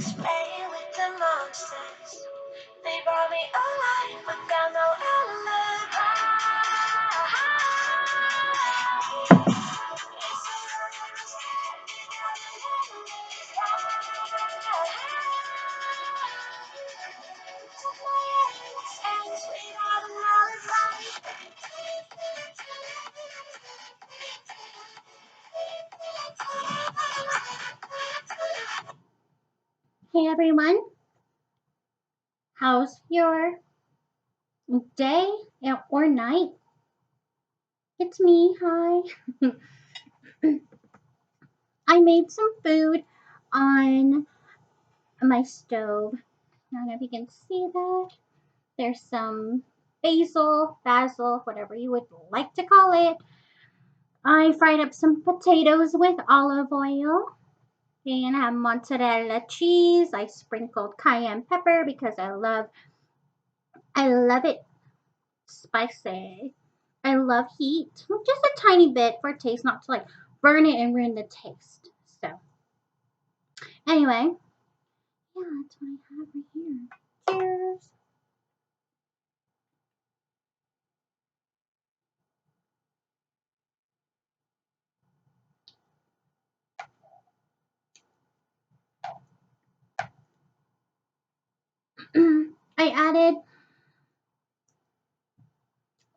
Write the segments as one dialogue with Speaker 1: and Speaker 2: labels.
Speaker 1: Playing with the monsters. They brought me alive, but got no Hey everyone, how's your day or night? It's me, hi. I made some food on my stove. I don't know if you can see that. There's some basil, whatever you would like to call it. I fried up some potatoes with olive oil. And I have mozzarella cheese. I sprinkled cayenne pepper because I love it spicy. I love heat. Just a tiny bit for taste, not to like burn it and ruin the taste. So anyway, yeah, that's what I have right here. Cheers. I added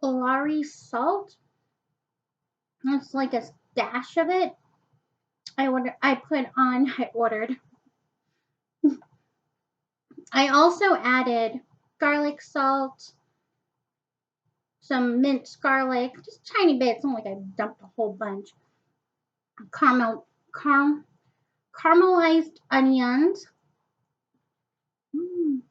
Speaker 1: Lari salt. It's like a dash of it. I ordered. I also added garlic salt, some minced garlic, just tiny bits. It's not like I dumped a whole bunch. Caramel, caram, caramelized onions. Mm.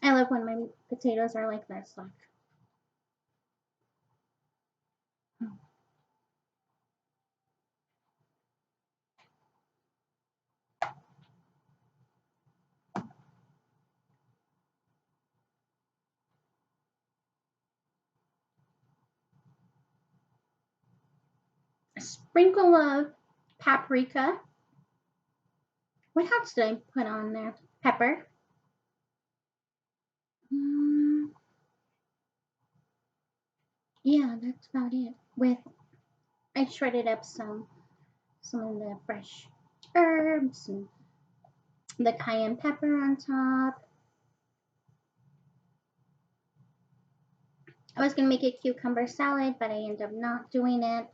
Speaker 1: I love when my potatoes are like this, like a sprinkle of paprika. What else did I put on there? Pepper. Mm, yeah, that's about it. I shredded up some of the fresh herbs and the cayenne pepper on top. I was gonna make a cucumber salad, but I ended up not doing it.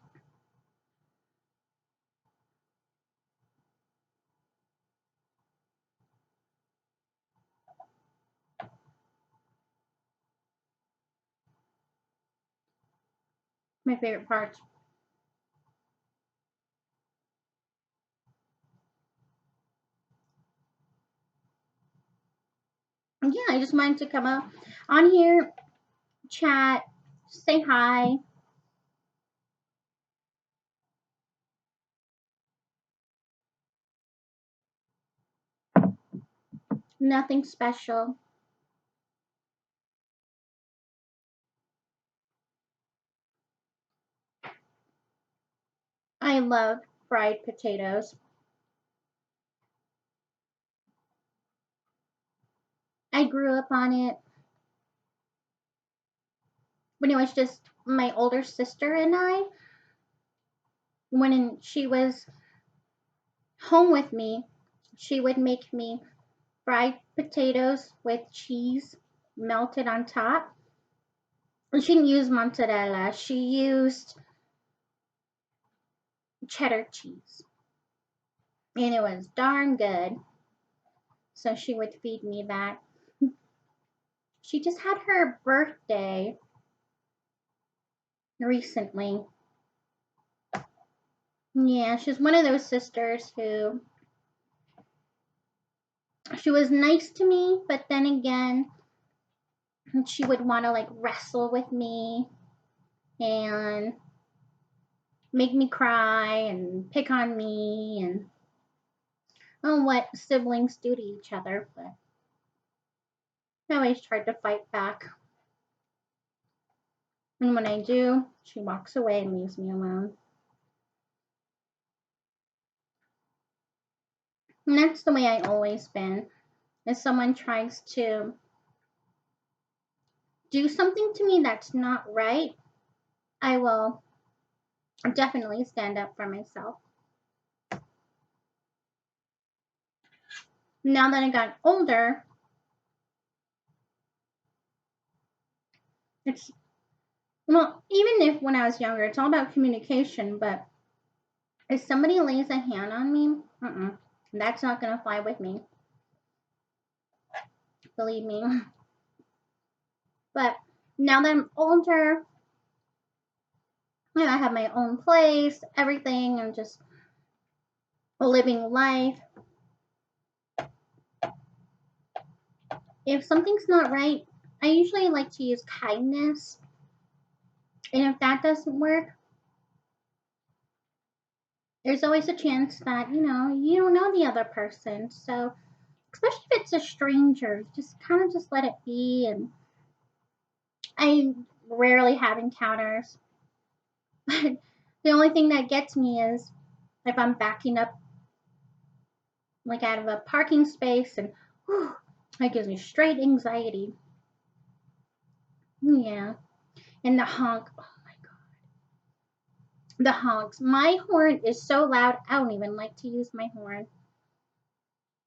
Speaker 1: My favorite part. Yeah, I just wanted to come up on here, chat, say hi. Nothing special. I love fried potatoes. I grew up on it when it was just my older sister and I. When she was home with me, she would make me fried potatoes with cheese melted on top. And she didn't use mozzarella, she used cheddar cheese. And it was darn good. So she would feed me that. She just had her birthday recently. Yeah, she's one of those sisters who She was nice to me, but then again, she would want to like wrestle with me and make me cry and pick on me and what siblings do to each other. But I always tried to fight back. And when I do, she walks away and leaves me alone. And that's the way I always been. If someone tries to do something to me that's not right, I will definitely stand up for myself. Now that I got older, it's well, even if when I was younger, it's all about communication. But if somebody lays a hand on me, that's not gonna fly with me. Believe me. But now that I'm older, I have my own place, everything. I'm just living life. If something's not right, I usually like to use kindness. And if that doesn't work, there's always a chance that, you don't know the other person. So, especially if it's a stranger, just kind of just let it be. And I rarely have encounters. But the only thing that gets me is if I'm backing up like out of a parking space and whew, that gives me straight anxiety. Yeah. And the honk. Oh my god. The honks. My horn is so loud, I don't even like to use my horn.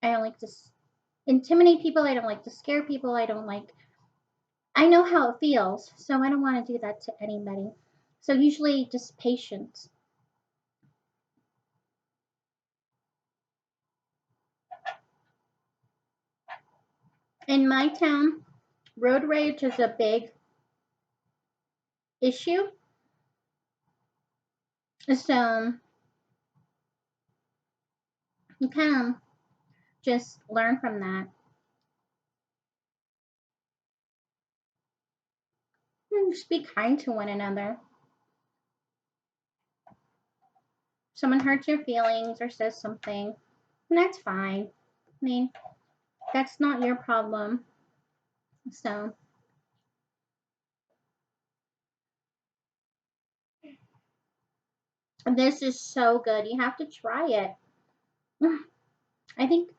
Speaker 1: I don't like to intimidate people. I don't like to scare people. I know how it feels, so I don't want to do that to anybody. So usually just patience. In my town, road rage is a big issue. So you kind of just learn from that. And just be kind to one another. Someone hurts your feelings or says something, and that's fine. I mean, that's not your problem. So this is so good. You have to try it. I think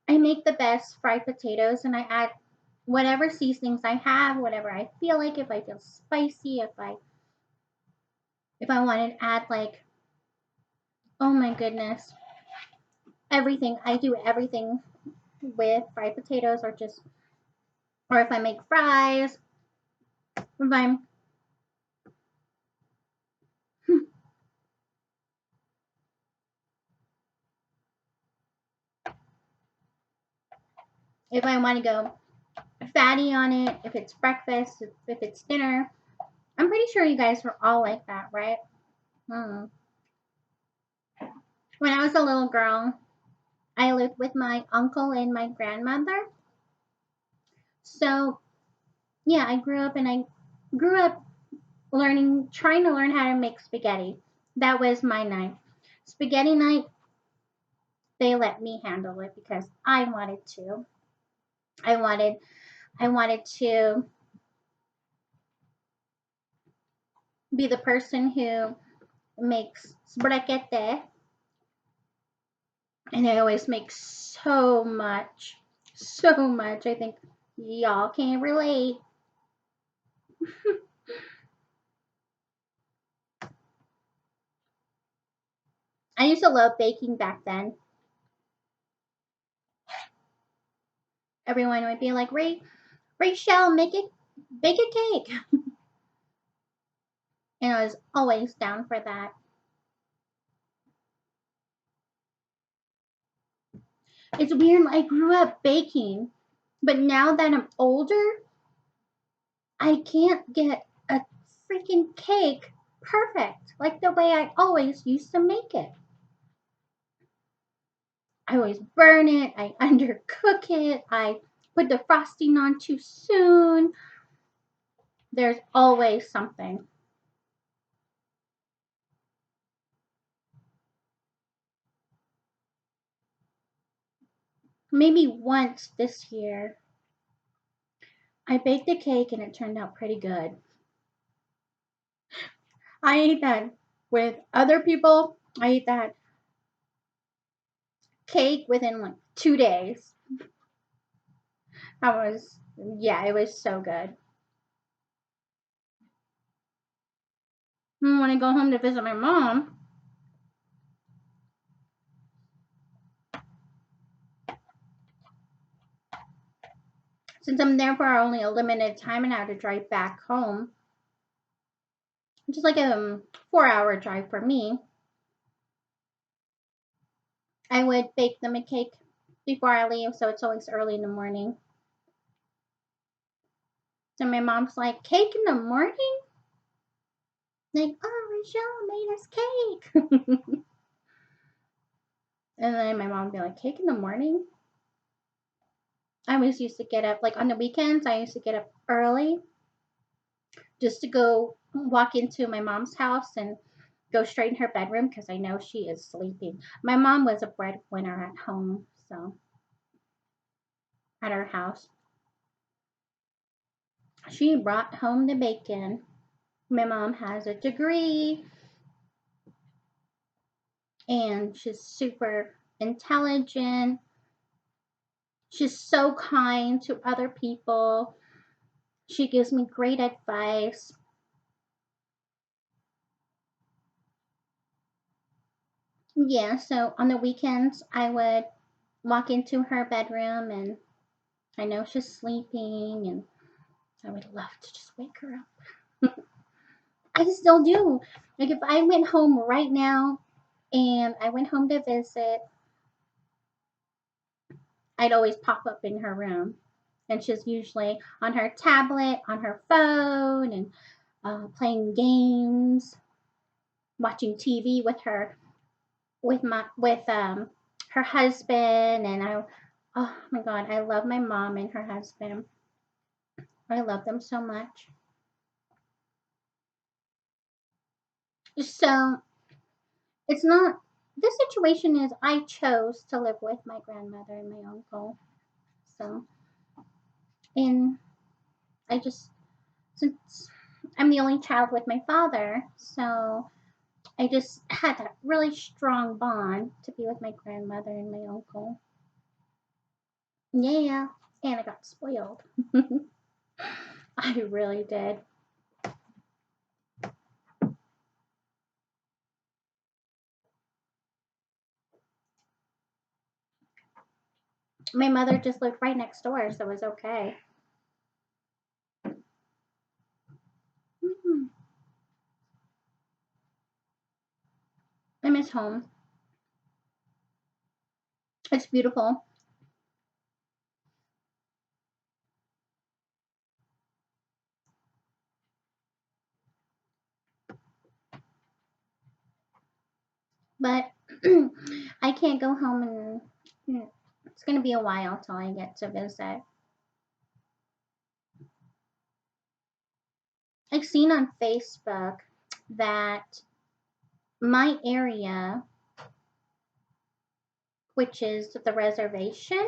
Speaker 1: I make the best fried potatoes and I add whatever seasonings I have, whatever I feel like, if I feel spicy, if I want to add like, oh my goodness, everything. I do everything with fried potatoes or if I make fries, if I'm if I want to go fatty on it, if it's breakfast, if it's dinner. I'm pretty sure you guys are all like that, right? Hmm. When I was a little girl, I lived with my uncle and my grandmother. So yeah, I grew up trying to learn how to make spaghetti. That was my night. Spaghetti night, they let me handle it because I wanted to. I wanted I wanted to be the person who makes spaghetti, and I always make so much. So much. I think y'all can relate. I used to love baking back then. Everyone would be like, Rachel, bake a cake. And I was always down for that. It's weird. I grew up baking, but now that I'm older, I can't get a freaking cake perfect like the way I always used to make it. always burn it. I undercook it. I put the frosting on too soon. There's always something. Maybe once this year, I baked a cake and it turned out pretty good. I ate that with other people. I ate that cake within like 2 days. Yeah, it was so good. And when I go home to visit my mom, since I'm there for only a limited time and I have to drive back home, which is like a 4 hour drive for me, I would bake them a cake before I leave, so it's always early in the morning. So my mom's like, cake in the morning? Like, oh, Rochelle made us cake. And then my mom would be like, cake in the morning? I always used to get up, like on the weekends, I used to get up early just to go walk into my mom's house and go straight in her bedroom because I know she is sleeping. My mom was a breadwinner at home, so at our house. She brought home the bacon. My mom has a degree and she's super intelligent. She's so kind to other people. She gives me great advice. Yeah, so on the weekends, I would walk into her bedroom and I know she's sleeping and I would love to just wake her up. I still do. Like if I went home right now and I went home to visit, I'd always pop up in her room. And she's usually on her tablet, on her phone, and playing games, watching TV with her husband, and oh my god, I love my mom and her husband. I love them so much. So it's not the situation is I chose to live with my grandmother and my uncle. So and I just since I'm the only child with my father, so I just had that really strong bond to be with my grandmother and my uncle. Yeah, and I got spoiled. I really did. My mother just lived right next door, so it was okay. Mhm. I miss home. It's beautiful. But I can't go home and it's going to be a while till I get to visit. I've seen on Facebook that my area, which is the reservation,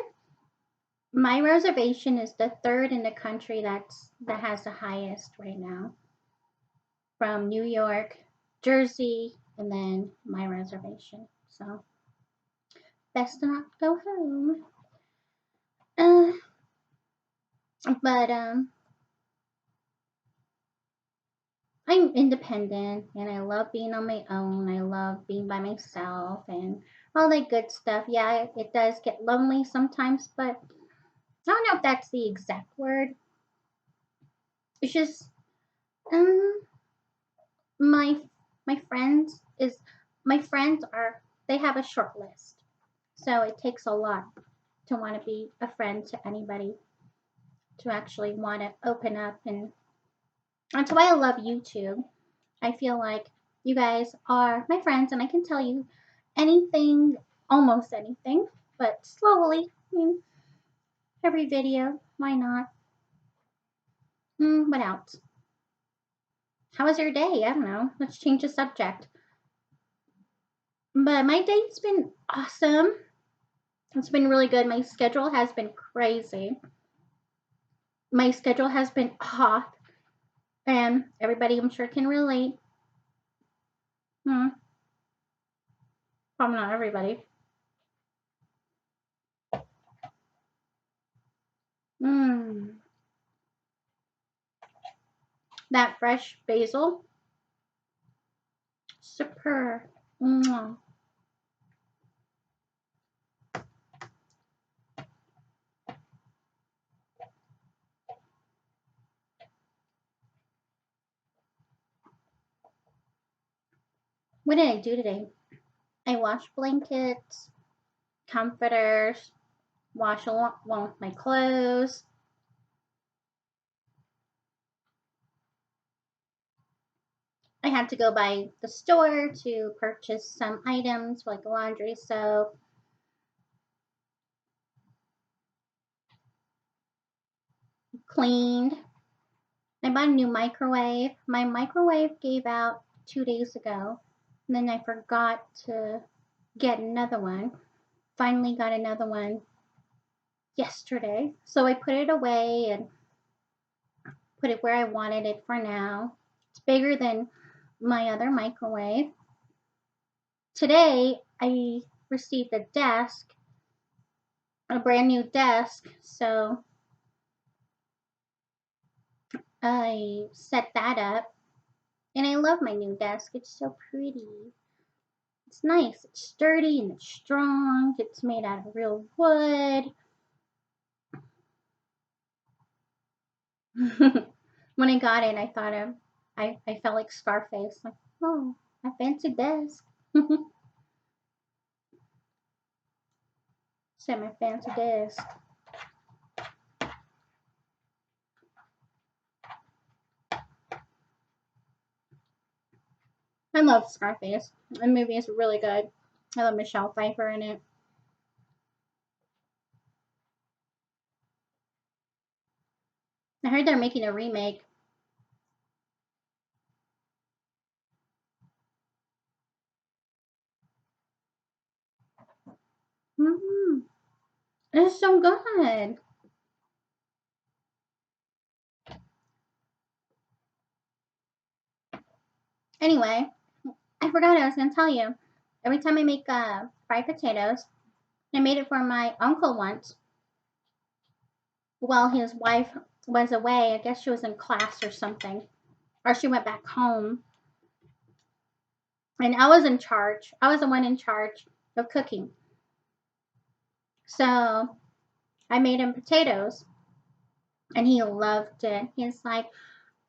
Speaker 1: my reservation is the third in the country that has the highest right now. From New York, Jersey, and then my reservation. So best to not go home. Uh, but I'm independent and I love being on my own. I love being by myself and all that good stuff. Yeah, it does get lonely sometimes, but I don't know if that's the exact word. It's just um my my friends is my friends are they have a short list. So it takes a lot to want to be a friend to anybody, to actually want to open up, and that's why I love YouTube. I feel like you guys are my friends and I can tell you anything, almost anything. but slowly. I mean, every video, why not? What else? How was your day? I don't know. Let's change the subject. But my day's been awesome. It's been really good. My schedule has been crazy. My schedule has been off, and everybody I'm sure can relate. Hmm, probably not everybody. Mmm, that fresh basil, super. Mwah. What did I do today? I washed blankets, comforters, washed along my clothes. I had to go by the store to purchase some items like laundry soap, cleaned. I bought a new microwave. My microwave gave out 2 days ago, and then I forgot to get another one. Finally got another one yesterday. So I put it away and put it where I wanted it for now. It's bigger than my other microwave. Today I received a desk, a brand new desk, so I set that up. And I love my new desk. It's so pretty. It's nice. It's sturdy and it's strong. It's made out of real wood. When I got it, I thought I felt like Scarface. Like, oh, a fancy desk. Said my fancy desk. I love Scarface. The movie is really good. I love Michelle Pfeiffer in it. I heard they're making a remake. Mm-hmm. It's so good. Anyway, I forgot I was going to tell you. Every time I make fried potatoes, I made it for my uncle once while his wife was away. I guess she was in class or something, or she went back home. And I was in charge. I was the one in charge of cooking. So I made him potatoes, and he loved it. He's like,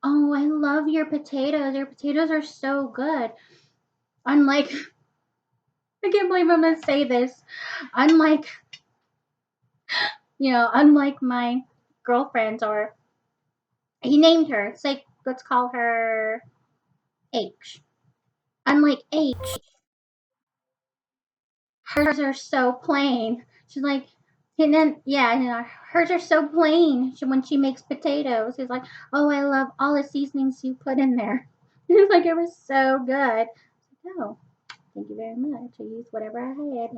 Speaker 1: "Oh, I love your potatoes. Your potatoes are so good." Unlike, I can't believe I'm gonna say this. Unlike, unlike my girlfriends, or he named her. It's like, let's call her H. Unlike H, hers are so plain. She's like, and then yeah, hers are so plain. When she makes potatoes, she's like, "Oh, I love all the seasonings you put in there." It's like it was so good. Oh, thank you very much. I used whatever I had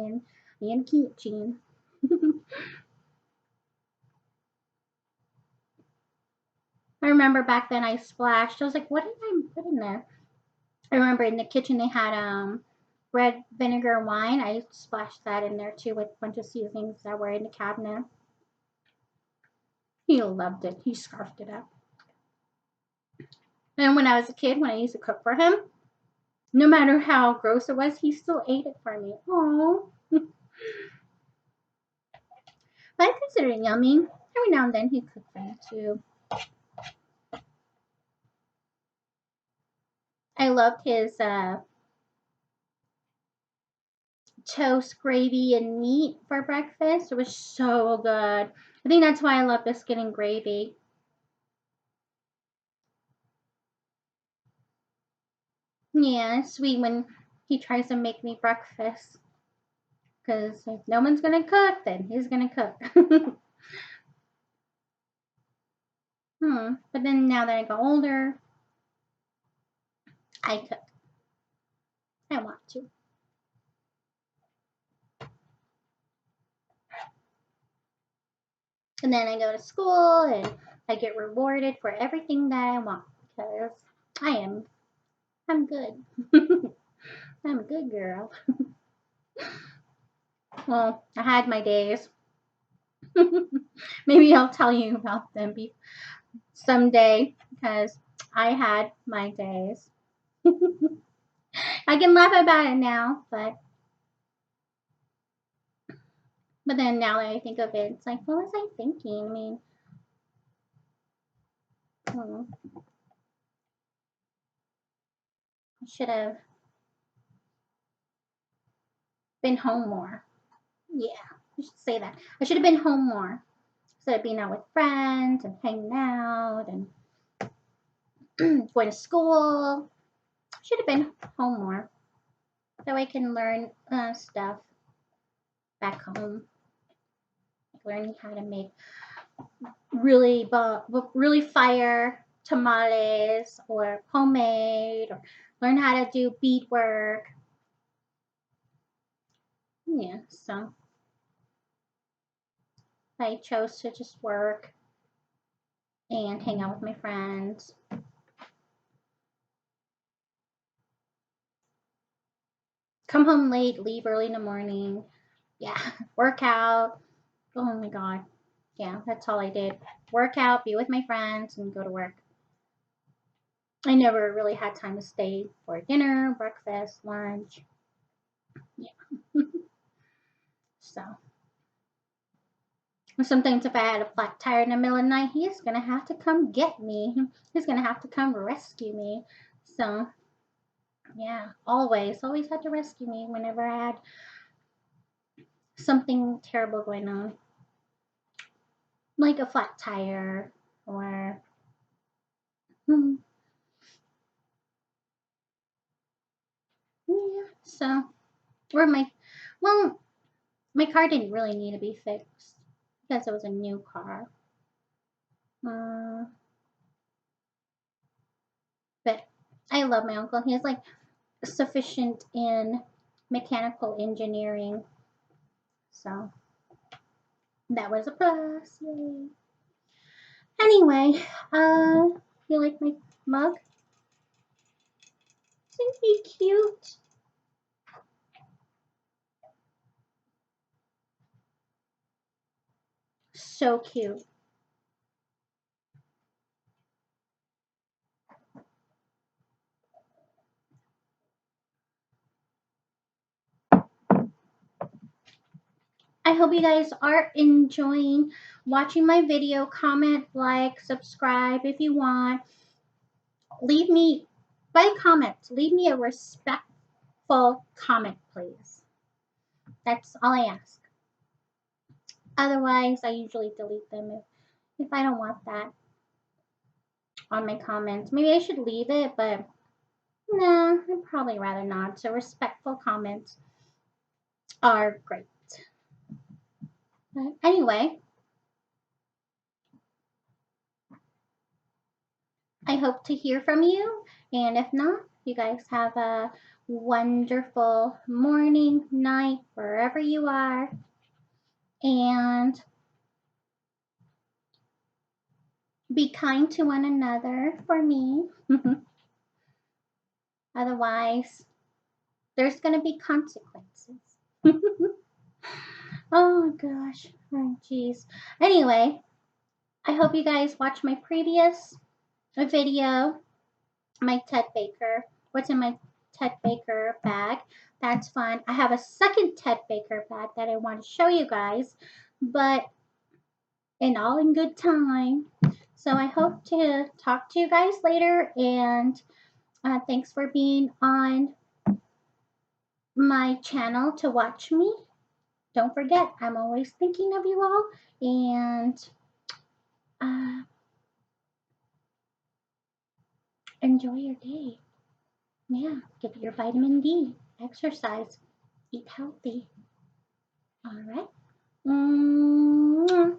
Speaker 1: in kitchen. I remember back then I splashed. I was like, "What did I put in there?" I remember in the kitchen they had red vinegar wine. I splashed that in there too with a bunch of seasonings that were in the cabinet. He loved it. He scarfed it up. And when I was a kid, when I used to cook for him, no matter how gross it was, he still ate it for me. Oh, but I consider it yummy. Every now and then he'd cook for me too. I loved his toast, gravy, and meat for breakfast. It was so good. I think that's why I love biscuit and gravy. Yeah, it's sweet when he tries to make me breakfast. Because if no one's going to cook, then he's going to cook. But then now that I got older, I cook. I want to. And then I go to school and I get rewarded for everything that I want because I'm good. I'm a good girl. Well, I had my days. Maybe I'll tell you about them someday because I had my days. I can laugh about it now, but then now that I think of it, it's like, what was I thinking? I mean, I should have been home more. Yeah, I should say that. I should have been home more instead of being out with friends and hanging out and going to school. I should have been home more so I can learn stuff back home. Like learning how to make really fire tamales or homemade or learn how to do beadwork. Yeah, so I chose to just work and hang out with my friends. Come home late, leave early in the morning. Yeah, work out. Oh my god. Yeah, that's all I did. Work out, be with my friends, and go to work. I never really had time to stay for dinner, breakfast, lunch. Yeah. So sometimes if I had a flat tire in the middle of the night, he's gonna have to come get me. He's gonna have to come rescue me. So yeah, always had to rescue me whenever I had something terrible going on, like a flat tire or hmm, yeah. So or well, my car didn't really need to be fixed because it was a new car. Uh, but I love my uncle. He's like sufficient in mechanical engineering. So that was a plus. Yay. Anyway, you like my mug? Isn't he cute? So cute. I hope you guys are enjoying watching my video. Comment, like, subscribe if you want. Leave me, by comments, leave me a respectful comment, please. That's all I ask. Otherwise, I usually delete them if I don't want that on my comments. Maybe I should leave it, but nah, I'd probably rather not. So respectful comments are great. But anyway, I hope to hear from you. And if not, you guys have a wonderful morning, night, wherever you are. And be kind to one another for me. Otherwise, there's going to be consequences. Oh gosh. Oh jeez. Anyway, I hope you guys watched my previous video, my Ted Baker. What's in my Ted Baker bag? That's fun. I have a second Ted Baker bag that I want to show you guys, but all in good time. So I hope to talk to you guys later, and thanks for being on my channel to watch me. Don't forget, I'm always thinking of you all, and uh, enjoy your day. Yeah, get your vitamin D, exercise, eat healthy. All right. Mm.